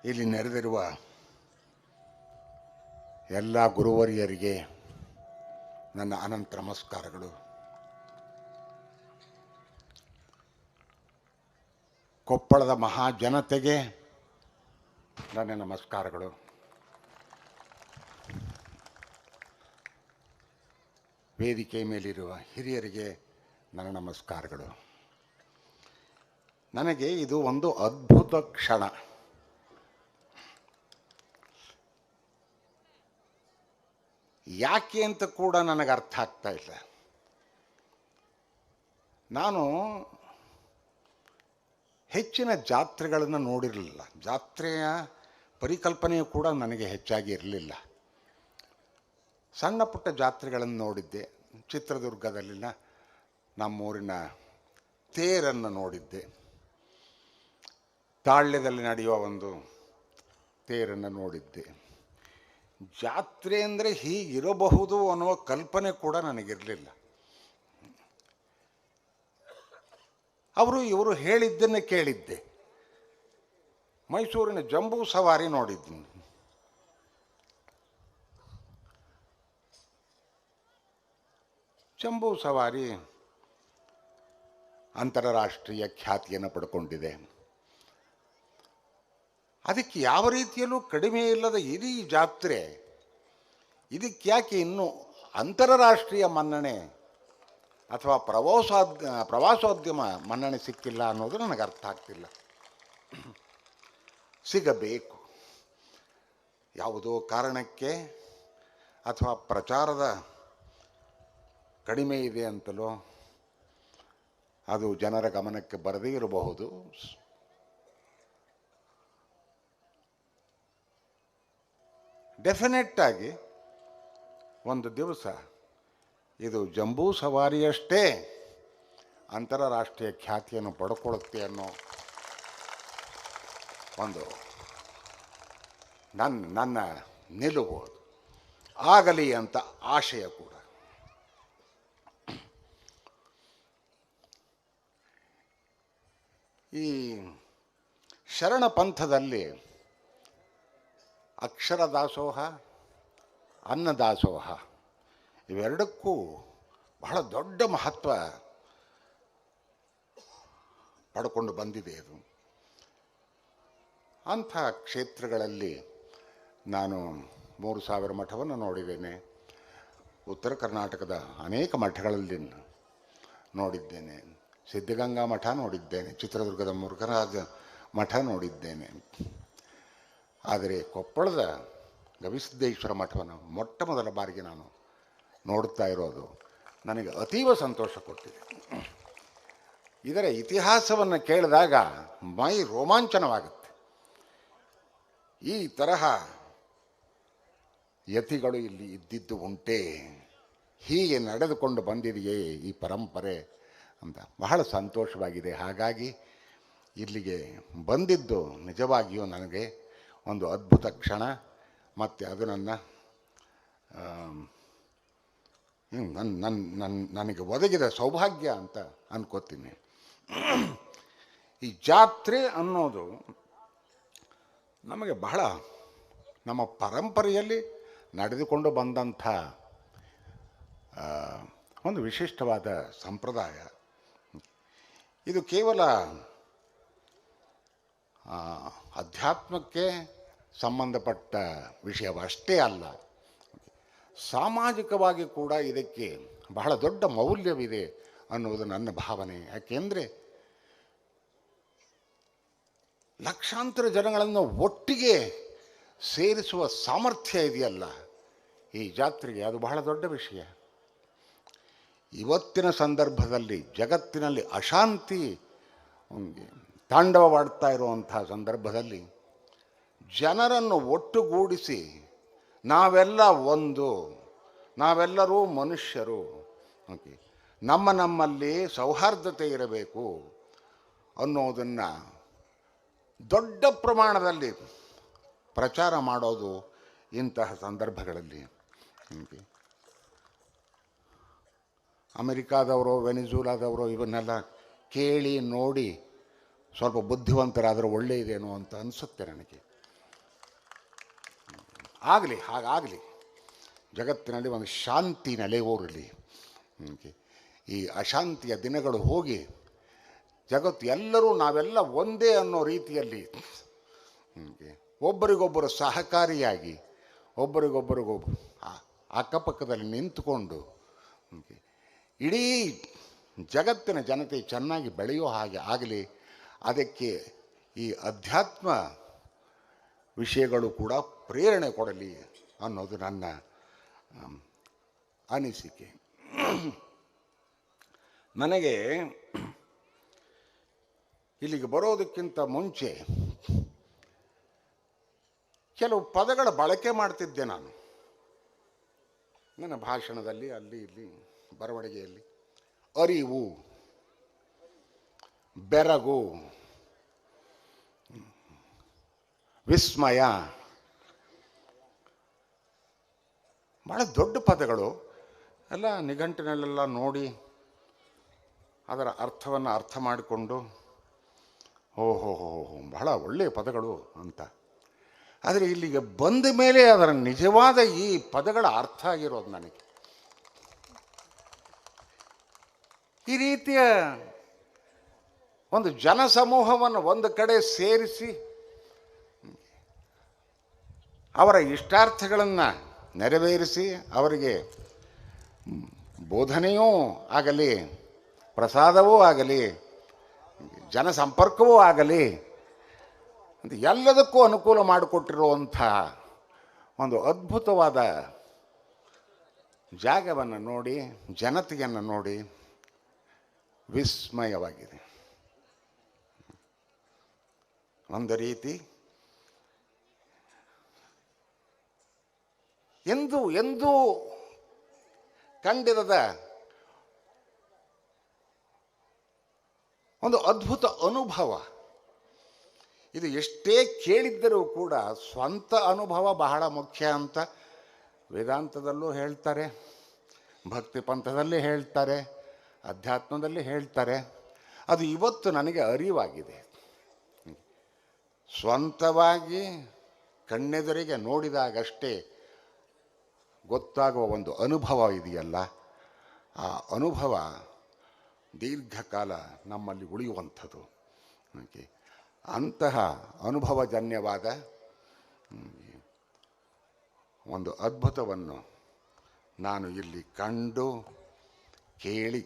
ಇಲ್ಲಿ ನೆರೆದಿರುವ ಎಲ್ಲ ಗುರುವರಿಯರಿಗೆ ನನ್ನ ಅನಂತ ನಮಸ್ಕಾರಗಳು. ಕೊಪ್ಪಳದ ಮಹಾಜನತೆಗೆ ನನ್ನ ನಮಸ್ಕಾರಗಳು. ವೇದಿಕೆ ಮೇಲಿರುವ ಹಿರಿಯರಿಗೆ ನನ್ನ ನಮಸ್ಕಾರಗಳು. ನನಗೆ ಇದು ಒಂದು ಅದ್ಭುತ ಕ್ಷಣ. ಯಾಕೆ ಅಂತ ಕೂಡ ನನಗೆ ಅರ್ಥ ಆಗ್ತಾ ಇಲ್ಲ. ನಾನು ಹೆಚ್ಚಿನ ಜಾತ್ರೆಗಳನ್ನು ನೋಡಿರಲಿಲ್ಲ. ಜಾತ್ರೆಯ ಪರಿಕಲ್ಪನೆಯು ಕೂಡ ನನಗೆ ಹೆಚ್ಚಾಗಿ ಇರಲಿಲ್ಲ. ಸಣ್ಣ ಪುಟ್ಟ ಜಾತ್ರೆಗಳನ್ನು ನೋಡಿದ್ದೆ. ಚಿತ್ರದುರ್ಗದಲ್ಲಿನ ನಮ್ಮೂರಿನ ತೇರನ್ನು ನೋಡಿದ್ದೆ. ತಾಳ್ಯದಲ್ಲಿ ನಡೆಯುವ ಒಂದು ತೇರನ್ನು ನೋಡಿದ್ದೆ. ಜಾತ್ರೆ ಅಂದರೆ ಹೀಗಿರಬಹುದು ಅನ್ನುವ ಕಲ್ಪನೆ ಕೂಡ ನನಗಿರಲಿಲ್ಲ. ಇವರು ಹೇಳಿದ್ದನ್ನು ಕೇಳಿದ್ದೆ. ಮೈಸೂರಿನ ಜಂಬೂ ಸವಾರಿ ನೋಡಿದ್ದೀನಿ. ಜಂಬೂ ಸವಾರಿ ಅಂತಾರಾಷ್ಟ್ರೀಯ ಖ್ಯಾತಿಯನ್ನು ಪಡ್ಕೊಂಡಿದೆ. ಅದಕ್ಕೆ ಯಾವ ರೀತಿಯಲ್ಲೂ ಕಡಿಮೆ ಇಲ್ಲದ ಇಡೀ ಜಾತ್ರೆ, ಇದಕ್ಕೆ ಯಾಕೆ ಇನ್ನೂ ಅಂತಾರಾಷ್ಟ್ರೀಯ ಮನ್ನಣೆ ಅಥವಾ ಪ್ರವಾಸೋದ್ಯಮ ಮನ್ನಣೆ ಸಿಕ್ಕಿಲ್ಲ ಅನ್ನೋದು ನನಗೆ ಅರ್ಥ ಆಗ್ತಿಲ್ಲ. ಸಿಗಬೇಕು. ಯಾವುದೋ ಕಾರಣಕ್ಕೆ ಅಥವಾ ಪ್ರಚಾರದ ಕಡಿಮೆ ಇದೆ ಅಂತಲೋ ಅದು ಜನರ ಗಮನಕ್ಕೆ ಬರದೇ ಇರಬಹುದು. ಡೆಫಿನೆಟ್ ಆಗಿ ಒಂದು ದಿವಸ ಇದು ಜಂಬೂ ಸವಾರಿಯಷ್ಟೇ ಅಂತಾರಾಷ್ಟ್ರೀಯ ಖ್ಯಾತಿಯನ್ನು ಪಡ್ಕೊಳ್ಳುತ್ತೆ ಅನ್ನೋ ಒಂದು ನನ್ನ ನಿಲುವು. ಆಗಲಿ ಅಂತ ಆಶಯ ಕೂಡ. ಈ ಶರಣ ಪಂಥದಲ್ಲಿ ಅಕ್ಷರ ದಾಸೋಹ, ಅನ್ನದಾಸೋಹ ಇವೆರಡಕ್ಕೂ ಬಹಳ ದೊಡ್ಡ ಮಹತ್ವ ಪಡ್ಕೊಂಡು ಬಂದಿದೆ. ಇದು ಅಂಥ ಕ್ಷೇತ್ರಗಳಲ್ಲಿ ನಾನು 3000 ಮಠವನ್ನು ನೋಡಿದ್ದೇನೆ. ಉತ್ತರ ಕರ್ನಾಟಕದ ಅನೇಕ ಮಠಗಳಲ್ಲಿ ನೋಡಿದ್ದೇನೆ. ಸಿದ್ಧಗಂಗಾ ಮಠ ನೋಡಿದ್ದೇನೆ. ಚಿತ್ರದುರ್ಗದ ಮುರುಘರಾಜ ಮಠ ನೋಡಿದ್ದೇನೆ. ಆದರೆ ಕೊಪ್ಪಳದ ಗವಿಸಿದ್ದೇಶ್ವರ ಮಠವನ್ನು ಮೊಟ್ಟ ಮೊದಲ ಬಾರಿಗೆ ನಾನು ನೋಡ್ತಾ ಇರೋದು ನನಗೆ ಅತೀವ ಸಂತೋಷ ಕೊಟ್ಟಿದೆ. ಇದರ ಇತಿಹಾಸವನ್ನು ಕೇಳಿದಾಗ ಮೈ ರೋಮಾಂಚನವಾಗುತ್ತೆ. ಈ ತರಹ ಯತಿಗಳು ಇಲ್ಲಿ ಇದ್ದಿದ್ದು ಉಂಟೆ, ಹೀಗೆ ನಡೆದುಕೊಂಡು ಬಂದಿದೆಯೇ ಈ ಪರಂಪರೆ ಅಂತ ಬಹಳ ಸಂತೋಷವಾಗಿದೆ. ಹಾಗಾಗಿ ಇಲ್ಲಿಗೆ ಬಂದಿದ್ದು ನಿಜವಾಗಿಯೂ ನನಗೆ ಒಂದು ಅದ್ಭುತ ಕ್ಷಣ. ಮತ್ತು ಅದು ನನಗೆ ಒದಗಿದ ಸೌಭಾಗ್ಯ ಅಂತ ಅನ್ಕೋತೀನಿ. ಈ ಜಾತ್ರೆ ಅನ್ನೋದು ನಮಗೆ ಬಹಳ ನಮ್ಮ ಪರಂಪರೆಯಲ್ಲಿ ನಡೆದುಕೊಂಡು ಬಂದಂಥ ಒಂದು ವಿಶಿಷ್ಟವಾದ ಸಂಪ್ರದಾಯ. ಇದು ಕೇವಲ ಅಧ್ಯಾತ್ಮಕ್ಕೆ ಸಂಬಂಧಪಟ್ಟ ವಿಷಯವಷ್ಟೇ ಅಲ್ಲ, ಸಾಮಾಜಿಕವಾಗಿ ಕೂಡ ಇದಕ್ಕೆ ಬಹಳ ದೊಡ್ಡ ಮೌಲ್ಯವಿದೆ ಅನ್ನುವುದು ನನ್ನ ಭಾವನೆ. ಯಾಕೆಂದರೆ ಲಕ್ಷಾಂತರ ಜನಗಳನ್ನು ಒಟ್ಟಿಗೆ ಸೇರಿಸುವ ಸಾಮರ್ಥ್ಯ ಇದೆಯಲ್ಲ ಈ ಜಾತ್ರೆಗೆ, ಅದು ಬಹಳ ದೊಡ್ಡ ವಿಷಯ. ಇವತ್ತಿನ ಸಂದರ್ಭದಲ್ಲಿ ಜಗತ್ತಿನಲ್ಲಿ ಅಶಾಂತಿ ತಾಂಡವವಾಡ್ತಾ ಇರುವಂಥ ಸಂದರ್ಭದಲ್ಲಿ ಜನರನ್ನು ಒಟ್ಟುಗೂಡಿಸಿ ನಾವೆಲ್ಲ ಒಂದು, ನಾವೆಲ್ಲರೂ ಮನುಷ್ಯರು, ನಮ್ಮಲ್ಲಿ ಸೌಹಾರ್ದತೆ ಇರಬೇಕು ಅನ್ನೋದನ್ನು ದೊಡ್ಡ ಪ್ರಮಾಣದಲ್ಲಿ ಪ್ರಚಾರ ಮಾಡೋದು ಇಂತಹ ಸಂದರ್ಭಗಳಲ್ಲಿ. ಅಮೆರಿಕಾದವರು, ವೆನಿಜುಲಾದವರು ಇವನ್ನೆಲ್ಲ ಕೇಳಿ ನೋಡಿ ಸ್ವಲ್ಪ ಬುದ್ಧಿವಂತರಾದರೂ ಒಳ್ಳೆಯದೇನೋ ಅಂತ ಅನಿಸುತ್ತೆ ನನಗೆ. ಆಗಲಿ, ಹಾಗಾಗಲಿ. ಜಗತ್ತಿನಲ್ಲಿ ಒಂದು ಶಾಂತಿ ನೆಲೆಯೂರಲಿ. ಈ ಅಶಾಂತಿಯ ದಿನಗಳು ಹೋಗಿ ಜಗತ್ತು ಎಲ್ಲರೂ ನಾವೆಲ್ಲ ಒಂದೇ ಅನ್ನೋ ರೀತಿಯಲ್ಲಿ ಒಬ್ಬರಿಗೊಬ್ಬರು ಸಹಕಾರಿಯಾಗಿ ಒಬ್ಬರಿಗೊಬ್ಬರಿಗೊಬ್ಬರು ಅಕ್ಕಪಕ್ಕದಲ್ಲಿ ನಿಂತುಕೊಂಡು ಇಡೀ ಜಗತ್ತಿನ ಜನತೆ ಚೆನ್ನಾಗಿ ಬೆಳೆಯೋ ಹಾಗೆ ಆಗಲಿ. ಅದಕ್ಕೆ ಈ ಅಧ್ಯಾತ್ಮ ವಿಷಯಗಳು ಕೂಡ ಪ್ರೇರಣೆ ಕೊಡಲಿ ಅನ್ನೋದು ನನ್ನ ಅನಿಸಿಕೆ. ನನಗೆ ಇಲ್ಲಿಗೆ ಬರೋದಕ್ಕಿಂತ ಮುಂಚೆ ಕೆಲವು ಪದಗಳ ಬಳಕೆ ಮಾಡ್ತಿದ್ದೆ ನಾನು ನನ್ನ ಭಾಷಣದಲ್ಲಿ, ಅಲ್ಲಿ ಇಲ್ಲಿ ಬರವಣಿಗೆಯಲ್ಲಿ. ಅರಿವು, ಬೆರಗು, ವಿಸ್ಮಯ, ಭಾಳ ದೊಡ್ಡ ಪದಗಳು. ಎಲ್ಲ ನಿಘಂಟಿನಲ್ಲೆಲ್ಲ ನೋಡಿ ಅದರ ಅರ್ಥವನ್ನು ಅರ್ಥ ಮಾಡಿಕೊಂಡು ಓಹೋ ಬಹಳ ಒಳ್ಳೆಯ ಪದಗಳು ಅಂತ. ಆದರೆ ಇಲ್ಲಿಗೆ ಬಂದ ಮೇಲೆ ಅದರ ನಿಜವಾದ ಈ ಪದಗಳ ಅರ್ಥ ಆಗಿರೋದು ನನಗೆ. ಈ ರೀತಿಯ ಒಂದು ಜನಸಮೂಹವನ್ನು ಒಂದು ಕಡೆ ಸೇರಿಸಿ ಅವರ ಇಷ್ಟಾರ್ಥಗಳನ್ನು ನೆರವೇರಿಸಿ ಅವರಿಗೆ ಬೋಧನೆಯೂ ಆಗಲಿ, ಪ್ರಸಾದವೂ ಆಗಲಿ, ಜನಸಂಪರ್ಕವೂ ಆಗಲಿ ಅಂತ ಎಲ್ಲದಕ್ಕೂ ಅನುಕೂಲ ಮಾಡಿಕೊಟ್ಟಿರುವಂಥ ಒಂದು ಅದ್ಭುತವಾದ ಜಾಗವನ್ನು ನೋಡಿ, ಜನತೆಯನ್ನು ನೋಡಿ ವಿಸ್ಮಯವಾಗಿದೆ. ಒಂದು ರೀತಿ ಎಂದೂ ಕಂಡಿರದ ಒಂದು ಅದ್ಭುತ ಅನುಭವ ಇದು. ಎಷ್ಟೇ ಕೇಳಿದ್ದರೂ ಕೂಡ ಸ್ವಂತ ಅನುಭವ ಬಹಳ ಮುಖ್ಯ ಅಂತ ವೇದಾಂತದಲ್ಲೂ ಹೇಳ್ತಾರೆ, ಭಕ್ತಿ ಪಂಥದಲ್ಲಿ ಹೇಳ್ತಾರೆ, ಅಧ್ಯಾತ್ಮದಲ್ಲಿ ಹೇಳ್ತಾರೆ. ಅದು ಇವತ್ತು ನನಗೆ ಅರಿವಾಗಿದೆ. ಸ್ವಂತವಾಗಿ ಕಣ್ಣೆದುರಿಗೆ ನೋಡಿದಾಗಷ್ಟೇ ಗೊತ್ತಾಗುವ ಒಂದು ಅನುಭವ ಇದೆಯಲ್ಲ, ಆ ಅನುಭವ ದೀರ್ಘಕಾಲ ನಮ್ಮಲ್ಲಿ ಉಳಿಯುವಂಥದ್ದು. ಅಂತಹ ಅನುಭವಜನ್ಯವಾದ ಒಂದು ಅದ್ಭುತವನ್ನು ನಾನು ಇಲ್ಲಿ ಕಂಡು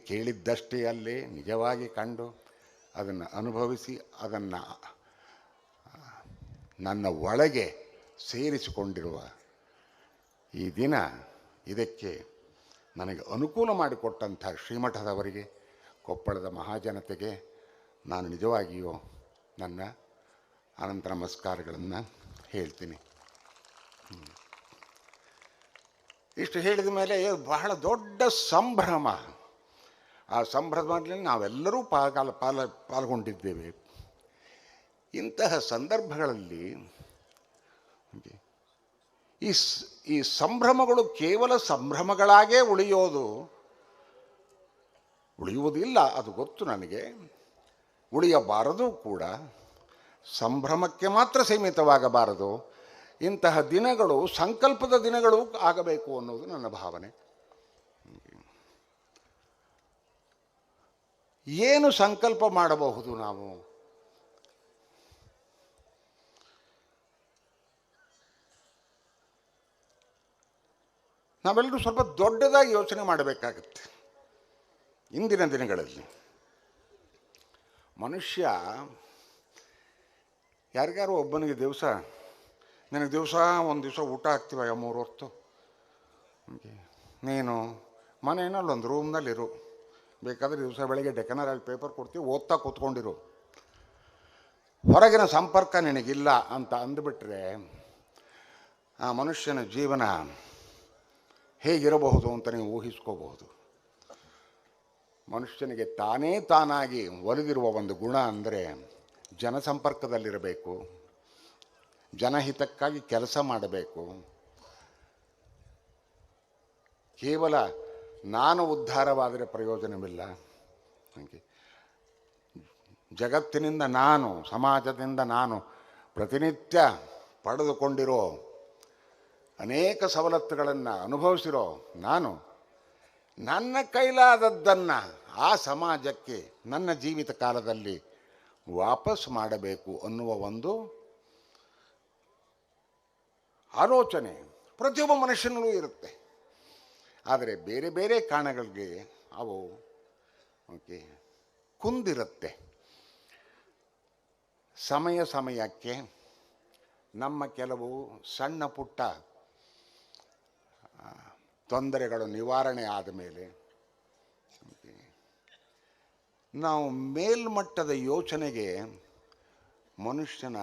ಕೇಳಿದ್ದಷ್ಟೇ ಅಲ್ಲೇ ನಿಜವಾಗಿ ಕಂಡು ಅದನ್ನು ಅನುಭವಿಸಿ ಅದನ್ನು ನನ್ನ ಒಳಗೆ ಸೇರಿಸಿಕೊಂಡಿರುವ ಈ ದಿನ, ಇದಕ್ಕೆ ನನಗೆ ಅನುಕೂಲ ಮಾಡಿಕೊಟ್ಟಂಥ ಶ್ರೀಮಠದವರಿಗೆ, ಕೊಪ್ಪಳದ ಮಹಾಜನತೆಗೆ ನಾನು ನಿಜವಾಗಿಯೂ ನನ್ನ ಅನಂತ ನಮಸ್ಕಾರಗಳನ್ನು ಹೇಳ್ತೀನಿ. ಇಷ್ಟು ಹೇಳಿದ ಮೇಲೆ ಬಹಳ ದೊಡ್ಡ ಸಂಭ್ರಮ. ಆ ಸಂಭ್ರಮದಲ್ಲಿ ನಾವೆಲ್ಲರೂ ಪಾಲ್ಗೊಂಡಿದ್ದೇವೆ. ಇಂತಹ ಸಂದರ್ಭಗಳಲ್ಲಿ ಈ ಸಂಭ್ರಮಗಳು ಕೇವಲ ಸಂಭ್ರಮಗಳಾಗೇ ಉಳಿಯುವುದಿಲ್ಲ, ಅದು ಗೊತ್ತು ನನಗೆ. ಉಳಿಯಬಾರದು ಕೂಡ, ಸಂಭ್ರಮಕ್ಕೆ ಮಾತ್ರ ಸೀಮಿತವಾಗಬಾರದು. ಇಂತಹ ದಿನಗಳು ಸಂಕಲ್ಪದ ದಿನಗಳು ಆಗಬೇಕು ಅನ್ನೋದು ನನ್ನ ಭಾವನೆ. ಏನು ಸಂಕಲ್ಪ ಮಾಡಬಹುದು ನಾವು? ನಾವೆಲ್ಲರೂ ಸ್ವಲ್ಪ ದೊಡ್ಡದಾಗಿ ಯೋಚನೆ ಮಾಡಬೇಕಾಗತ್ತೆ. ಇಂದಿನ ದಿನಗಳಲ್ಲಿ ಮನುಷ್ಯ ಯಾರಿಗಾರು ಒಬ್ಬನಿಗೆ ನನಗೆ ಒಂದು ದಿವಸ ಊಟ ಹಾಕ್ತೀವ 3 ಹೊತ್ತು, ನೀನು ಮನೆಯಲ್ಲಿ ಒಂದು ರೂಮ್ನಲ್ಲಿರು, ಬೇಕಾದರೆ ದಿವಸ ಬೆಳಗ್ಗೆ ಡೆಕನರಲ್ಲಿ ಪೇಪರ್ ಕೊಡ್ತೀವಿ, ಓದ್ತಾ ಕೂತ್ಕೊಂಡಿರು, ಹೊರಗಿನ ಸಂಪರ್ಕ ನಿನಗಿಲ್ಲ ಅಂತ ಅಂದುಬಿಟ್ರೆ ಆ ಮನುಷ್ಯನ ಜೀವನ ಹೇಗಿರಬಹುದು ಅಂತ ನೀವು ಊಹಿಸ್ಕೋಬಹುದು. ಮನುಷ್ಯನಿಗೆ ತಾನಾಗಿ ಒಲಿದಿರುವ ಒಂದು ಗುಣ ಅಂದರೆ ಜನಸಂಪರ್ಕದಲ್ಲಿರಬೇಕು, ಜನಹಿತಕ್ಕಾಗಿ ಕೆಲಸ ಮಾಡಬೇಕು. ಕೇವಲ ನಾನು ಉದ್ಧಾರವಾದರೆ ಪ್ರಯೋಜನವಿಲ್ಲ. ಜಗತ್ತಿನಿಂದ ಸಮಾಜದಿಂದ ನಾನು ಪ್ರತಿನಿತ್ಯ ಪಡೆದುಕೊಂಡಿರೋ ಅನೇಕ ಸವಲತ್ತುಗಳನ್ನು ಅನುಭವಿಸಿರೋ ನಾನು ನನ್ನ ಕೈಲಾದದ್ದನ್ನು ಆ ಸಮಾಜಕ್ಕೆ ನನ್ನ ಜೀವಿತ ಕಾಲದಲ್ಲಿ ವಾಪಸ್ ಮಾಡಬೇಕು ಅನ್ನುವ ಒಂದು ಆಲೋಚನೆ ಪ್ರತಿಯೊಬ್ಬ ಮನುಷ್ಯನಲ್ಲೂ ಇರುತ್ತೆ. ಆದರೆ ಬೇರೆ ಬೇರೆ ಕಾರಣಗಳಿಗೆ ಅವು ಕುಂದಿರುತ್ತೆ. ಸಮಯಕ್ಕೆ ನಮ್ಮ ಕೆಲವು ಸಣ್ಣ ಪುಟ್ಟ ತೊಂದರೆಗಳು ನಿವಾರಣೆ ಆದ ಮೇಲೆ ನಾವು ಮೇಲ್ಮಟ್ಟದ ಯೋಚನೆಗೆ ಮನುಷ್ಯನ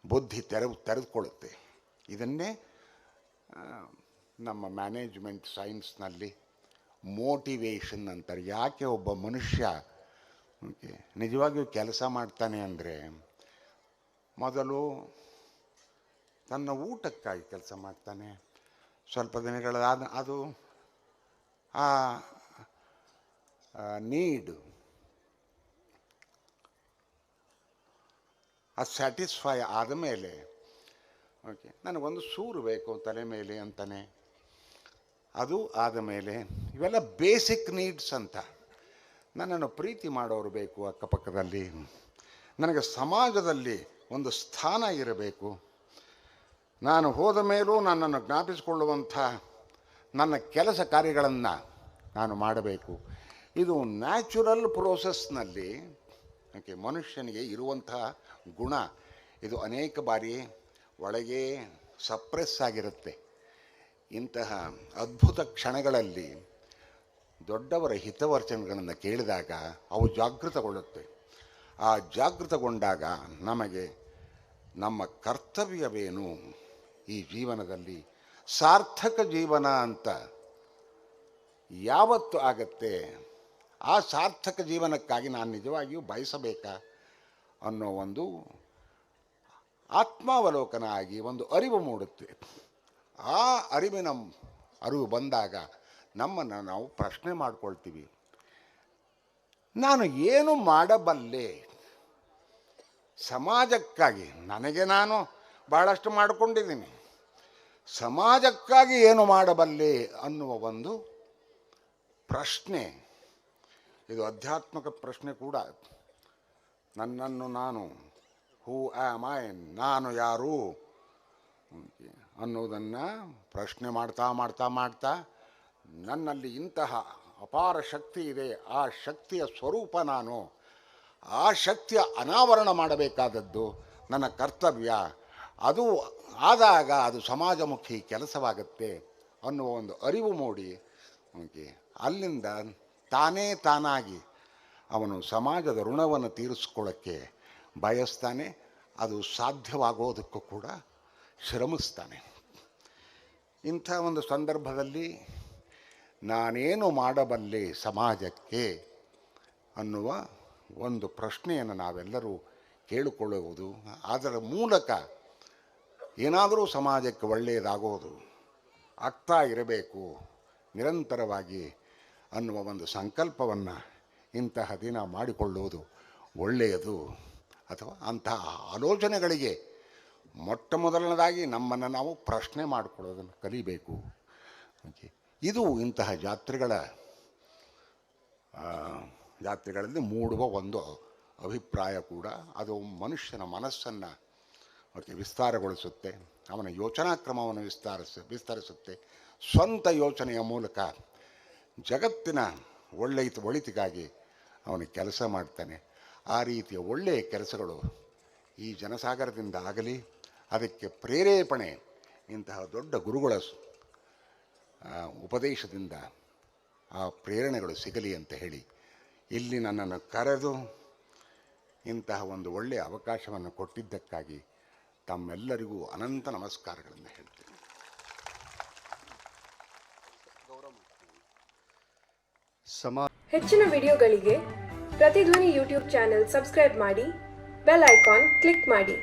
ಬುದ್ಧಿ ತೆರೆದುಕೊಳ್ಳುತ್ತೆ. ಇದನ್ನೇ ನಮ್ಮ ಮ್ಯಾನೇಜ್ಮೆಂಟ್ ಸೈನ್ಸ್ನಲ್ಲಿ ಮೋಟಿವೇಶನ್ ಅಂತಾರೆ. ಯಾಕೆ ಒಬ್ಬ ಮನುಷ್ಯ ನಿಜವಾಗಿಯೂ ಕೆಲಸ ಮಾಡ್ತಾನೆ ಅಂದರೆ ಮೊದಲು ತನ್ನ ಊಟಕ್ಕಾಗಿ ಕೆಲಸ ಮಾಡ್ತಾನೆ. ಸ್ವಲ್ಪ ದಿನಗಳಾದ ಅದು ಆ ನೀಡ್ ಅದು ಸ್ಯಾಟಿಸ್ಫೈ ಆದಮೇಲೆ ನನಗೊಂದು ಸೂರು ಬೇಕು ತಲೆ ಮೇಲೆ ಅಂತಾನೆ. ಅದು ಆದಮೇಲೆ ಇವೆಲ್ಲ ಬೇಸಿಕ್ ನೀಡ್ಸ್ ಅಂತ. ನನ್ನನ್ನು ಪ್ರೀತಿ ಮಾಡೋರು ಬೇಕು ಅಕ್ಕಪಕ್ಕದಲ್ಲಿ, ನನಗೆ ಸಮಾಜದಲ್ಲಿ ಒಂದು ಸ್ಥಾನ ಇರಬೇಕು, ನಾನು ಹೋದ ಮೇಲೂ ನನ್ನನ್ನು ಜ್ಞಾಪಿಸಿಕೊಳ್ಳುವಂಥ ನನ್ನ ಕೆಲಸ ಕಾರ್ಯಗಳನ್ನು ನಾನು ಮಾಡಬೇಕು. ಇದು ನ್ಯಾಚುರಲ್ ಪ್ರೋಸೆಸ್ನಲ್ಲಿ ಮನುಷ್ಯನಿಗೆ ಇರುವಂತಹ ಗುಣ. ಇದು ಅನೇಕ ಬಾರಿ ಒಳಗೆ ಸಪ್ರೆಸ್ ಆಗಿರುತ್ತೆ. ಇಂತಹ ಅದ್ಭುತ ಕ್ಷಣಗಳಲ್ಲಿ ದೊಡ್ಡವರ ಹಿತವಚನಗಳನ್ನು ಕೇಳಿದಾಗ ಅವು ಜಾಗೃತಗೊಳ್ಳುತ್ತೆ. ಆ ಜಾಗೃತಗೊಂಡಾಗ ನಮಗೆ ನಮ್ಮ ಕರ್ತವ್ಯವೇನು ಈ ಜೀವನದಲ್ಲಿ ಸಾರ್ಥಕ ಜೀವನ ಅಂತ ಯಾವತ್ತು ಆಗತ್ತೆ, ಆ ಸಾರ್ಥಕ ಜೀವನಕ್ಕಾಗಿ ನಾನು ನಿಜವಾಗಿಯೂ ಬಯಸಬೇಕಾ ಅನ್ನೋ ಒಂದು ಆತ್ಮಾವಲೋಕನ ಆಗಿ ಒಂದು ಅರಿವು ಮೂಡುತ್ತೆ. ಆ ಅರಿವು ಬಂದಾಗ ನಮ್ಮನ್ನು ನಾವು ಪ್ರಶ್ನೆ ಮಾಡ್ಕೊಳ್ತೀವಿ, ನಾನು ಏನು ಮಾಡಬಲ್ಲೆ ಸಮಾಜಕ್ಕಾಗಿ? ನನಗೆ ನಾನು ಭಾಳಷ್ಟು ಮಾಡಿಕೊಂಡಿದ್ದೀನಿ, ಸಮಾಜಕ್ಕಾಗಿ ಏನು ಮಾಡಬಲ್ಲೆ ಅನ್ನುವ ಒಂದು ಪ್ರಶ್ನೆ. ಇದು ಆಧ್ಯಾತ್ಮಿಕ ಪ್ರಶ್ನೆ ಕೂಡ. ನನ್ನನ್ನು ನಾನು ಹೂ ಆಮ್ ಐ, ನಾನು ಯಾರು ಅನ್ನೋದನ್ನು ಪ್ರಶ್ನೆ ಮಾಡ್ತಾ ಮಾಡ್ತಾ ಮಾಡ್ತಾ ನನ್ನಲ್ಲಿ ಇಂತಹ ಅಪಾರ ಶಕ್ತಿ ಇದೆ, ಆ ಶಕ್ತಿಯ ಸ್ವರೂಪ ನಾನು, ಆ ಶಕ್ತಿಯ ಅನಾವರಣ ಮಾಡಬೇಕಾದದ್ದು ನನ್ನ ಕರ್ತವ್ಯ. ಅದು ಆದಾಗ ಅದು ಸಮಾಜಮುಖಿ ಕೆಲಸವಾಗುತ್ತೆ ಅನ್ನುವ ಒಂದು ಅರಿವು ಮೂಡಿ ಅಲ್ಲಿಂದ ತಾನಾಗಿ ಅವನು ಸಮಾಜದ ಋಣವನ್ನು ತೀರಿಸ್ಕೊಳ್ಳೋಕ್ಕೆ ಬಯಸ್ತಾನೆ. ಅದು ಸಾಧ್ಯವಾಗೋದಕ್ಕೂ ಕೂಡ ಶ್ರಮಿಸ್ತಾನೆ. ಇಂಥ ಒಂದು ಸಂದರ್ಭದಲ್ಲಿ ನಾನೇನು ಮಾಡಬಲ್ಲೆ ಸಮಾಜಕ್ಕೆ ಅನ್ನುವ ಒಂದು ಪ್ರಶ್ನೆಯನ್ನು ನಾವೆಲ್ಲರೂ ಕೇಳಿಕೊಳ್ಳುವುದು, ಅದರ ಮೂಲಕ ಏನಾದರೂ ಸಮಾಜಕ್ಕೆ ಒಳ್ಳೆಯದಾಗೋದು ಆಗ್ತಾ ಇರಬೇಕು ನಿರಂತರವಾಗಿ ಅನ್ನುವ ಒಂದು ಸಂಕಲ್ಪವನ್ನು ಇಂತಹ ದಿನ ಮಾಡಿಕೊಳ್ಳುವುದು ಒಳ್ಳೆಯದು. ಅಥವಾ ಅಂತಹ ಆಲೋಚನೆಗಳಿಗೆ ಮೊಟ್ಟ ಮೊದಲನೇದಾಗಿ ನಮ್ಮನ್ನು ನಾವು ಪ್ರಶ್ನೆ ಮಾಡಿಕೊಳ್ಳೋದನ್ನು ಕಲಿಬೇಕು. ಇದು ಇಂತಹ ಜಾತ್ರೆಗಳಲ್ಲಿ ಮೂಡುವ ಒಂದು ಅಭಿಪ್ರಾಯ ಕೂಡ. ಅದು ಮನುಷ್ಯನ ಮನಸ್ಸನ್ನು ವಿಸ್ತಾರಗೊಳಿಸುತ್ತೆ, ಅವನ ಯೋಚನಾ ಕ್ರಮವನ್ನು ವಿಸ್ತರಿಸುತ್ತೆ. ಸ್ವಂತ ಯೋಚನೆಯ ಮೂಲಕ ಜಗತ್ತಿನ ಒಳಿತಿಗಾಗಿ ಅವನು ಕೆಲಸ ಮಾಡ್ತಾನೆ. ಆ ರೀತಿಯ ಒಳ್ಳೆಯ ಕೆಲಸಗಳು ಈ ಜನಸಾಗರದಿಂದ ಆಗಲಿ, ಅದಕ್ಕೆ ಪ್ರೇರೇಪಣೆ ಇಂತಹ ದೊಡ್ಡ ಗುರುಗಳ ಉಪದೇಶದಿಂದ ಆ ಪ್ರೇರಣೆಗಳು ಸಿಗಲಿ ಅಂತ ಹೇಳಿ ಇಲ್ಲಿ ನನ್ನನ್ನು ಕರೆದು ಇಂತಹ ಒಂದು ಒಳ್ಳೆಯ ಅವಕಾಶವನ್ನು ಕೊಟ್ಟಿದ್ದಕ್ಕಾಗಿ ತಮ್ಮೆಲ್ಲರಿಗೂ ಅನಂತ ನಮಸ್ಕಾರಗಳನ್ನು ಹೇಳ್ತೇನೆ. ಹೆಚ್ಚಿನ ವಿಡಿಯೋಗಳಿಗೆ ಪ್ರತಿಧ್ವನಿ ಯೂಟ್ಯೂಬ್ ಚಾನೆಲ್ ಸಬ್ಸ್ಕ್ರೈಬ್ ಮಾಡಿ, ಬೆಲ್ ಐಕಾನ್ ಕ್ಲಿಕ್ ಮಾಡಿ.